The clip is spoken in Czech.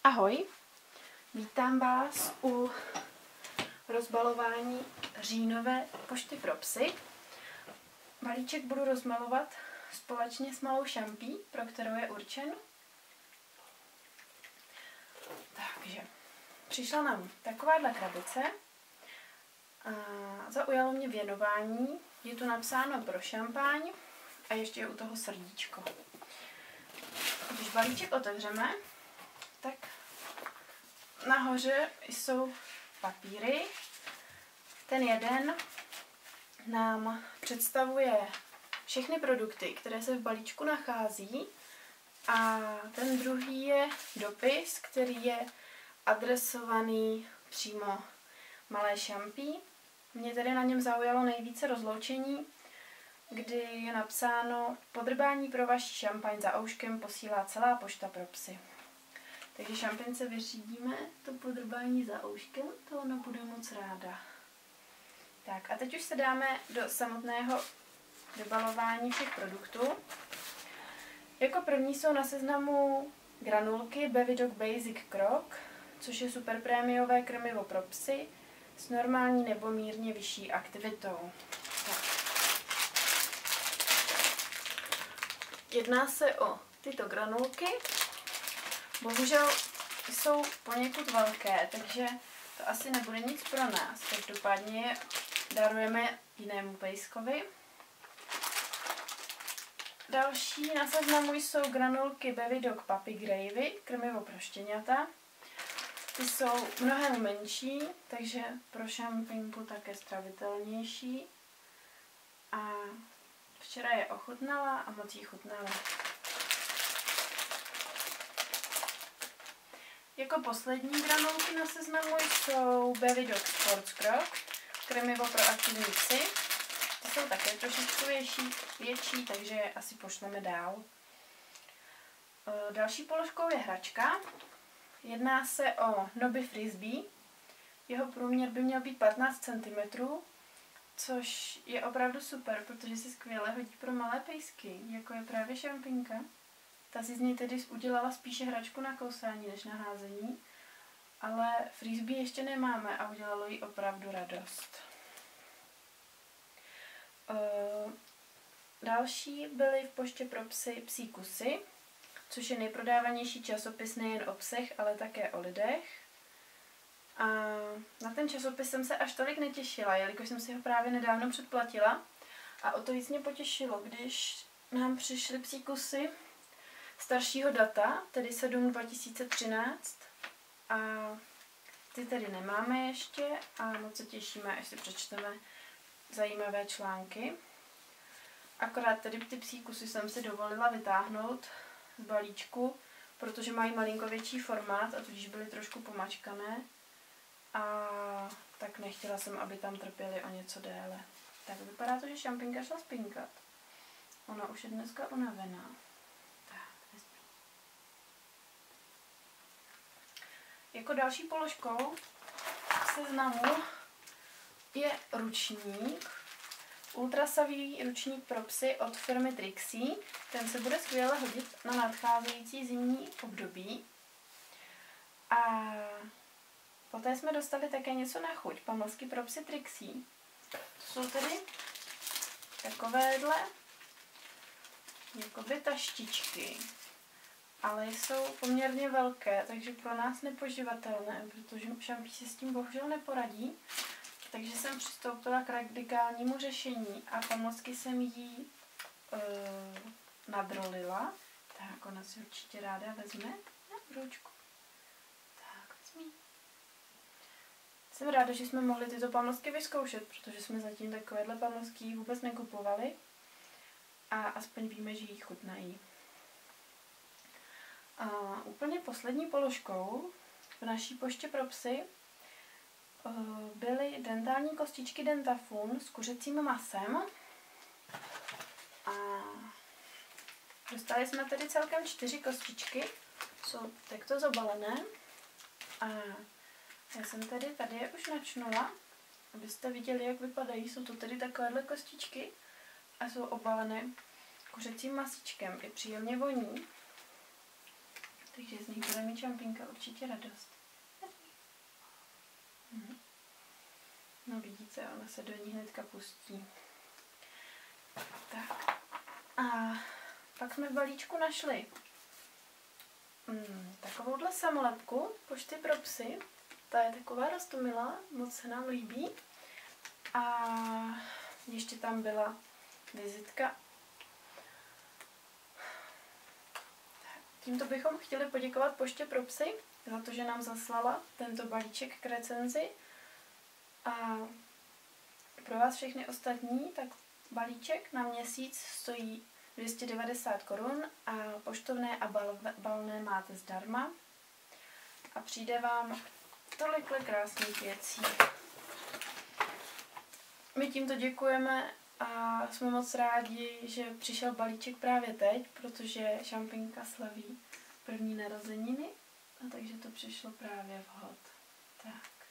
Ahoj, vítám vás u rozbalování říjnové pošty pro psy. Balíček budu rozmalovat společně s malou šampí, pro kterou je určen. Takže přišla nám takováhle krabice a zaujalo mě věnování. Je tu napsáno pro šampaň a ještě je u toho srdíčko. Když balíček otevřeme, tak nahoře jsou papíry. Ten jeden nám představuje všechny produkty, které se v balíčku nachází, a ten druhý je dopis, který je adresovaný přímo malé šampí. Mě tedy na něm zaujalo nejvíce rozloučení, kdy je napsáno: podrbání pro vaši šampaň za ouškem posílá celá pošta pro psy. Takže šampince vyřídíme to podrbání za ouškem, to ona bude moc ráda. Tak a teď už se dáme do samotného vybalování všech produktů. Jako první jsou na seznamu granulky Babydoc Basic Croc, což je super prémiové krmivo pro psy s normální nebo mírně vyšší aktivitou. Tak. Jedná se o tyto granulky. Bohužel jsou poněkud velké, takže to asi nebude nic pro nás. Každopádně je darujeme jinému pejskovi. Další na seznamu jsou granulky Babydoc Puppy Gravy, krmivo pro štěňata. Ty jsou mnohem menší, takže pro šampinku také stravitelnější. A včera je ochutnala a moc jí chutnala. Jako poslední granulky na seznamu jsou Babydoc Sports Croc, krmivo pro aktivní psy. Ty jsou také trošičku větší, takže je asi pošleme dál. Další položkou je hračka. Jedná se o Nobby Frisbee. Jeho průměr by měl být 15 cm, což je opravdu super, protože se skvěle hodí pro malé pejsky, jako je právě šampinka. Ta si z něj tedy udělala spíše hračku na kousání než na házení, ale frisbee ještě nemáme a udělalo jí opravdu radost. Další byly v poště pro psy Psí kusy, což je nejprodávanější časopis nejen o psech, ale také o lidech. A na ten časopis jsem se až tolik netěšila, jelikož jsem si ho právě nedávno předplatila. A o to víc mě potěšilo, když nám přišly Psí kusy staršího data, tedy 7/2013. A ty tedy nemáme ještě a moc se těšíme, až si přečteme zajímavé články. Akorát tedy ty Psí kusy jsem si dovolila vytáhnout z balíčku, protože mají malinko větší formát a tudíž byly trošku pomačkané. A tak nechtěla jsem, aby tam trpěli o něco déle. Tak vypadá to, že šampinka šla spinkat. Ona už je dneska unavená. Jako další položkou v seznamu je ručník. Ultrasavý ručník pro psy od firmy Trixie. Ten se bude skvěle hodit na nadcházející zimní období. A poté jsme dostali také něco na chuť. Pamlsky pro psy Trixie. To jsou tedy takovéhle jakoby taštičky. Ale jsou poměrně velké, takže pro nás nepoživatelné, protože šampí si s tím bohužel neporadí. Takže jsem přistoupila k radikálnímu řešení a pamlsky jsem jí nadrolila. Tak, ona si určitě ráda vezme na ručku. Tak, vezmi. Jsem ráda, že jsme mohli tyto pamlsky vyzkoušet, protože jsme zatím takovéhle pamlsky vůbec nekupovali. A aspoň víme, že jí chutnají. A úplně poslední položkou v naší poště pro psy byly dentální kostičky Dentafun s kuřecím masem. A dostali jsme tedy celkem 4 kostičky, jsou takto zabalené. A já jsem tedy tady je už načnula, abyste viděli, jak vypadají. Jsou to tedy takovéhle kostičky a jsou obalené kuřecím masíčkem. I příjemně voní. Takže z nich bude mít Šampínka určitě radost. No vidíte, ona se do ní hnedka pustí. Tak. A pak jsme v balíčku našli takovouhle samolepku Pošty pro psy. Ta je taková roztomilá, moc se nám líbí. A ještě tam byla vizitka. Tímto bychom chtěli poděkovat Poště pro psy za to, že nám zaslala tento balíček k recenzi. A pro vás všechny ostatní, tak balíček na měsíc stojí 290 korun a poštovné a balné máte zdarma. A přijde vám tolikle krásných věcí. My tímto děkujeme a jsme moc rádi, že přišel balíček právě teď, protože Šampínka slaví první narozeniny, a takže to přišlo právě vhod. Tak.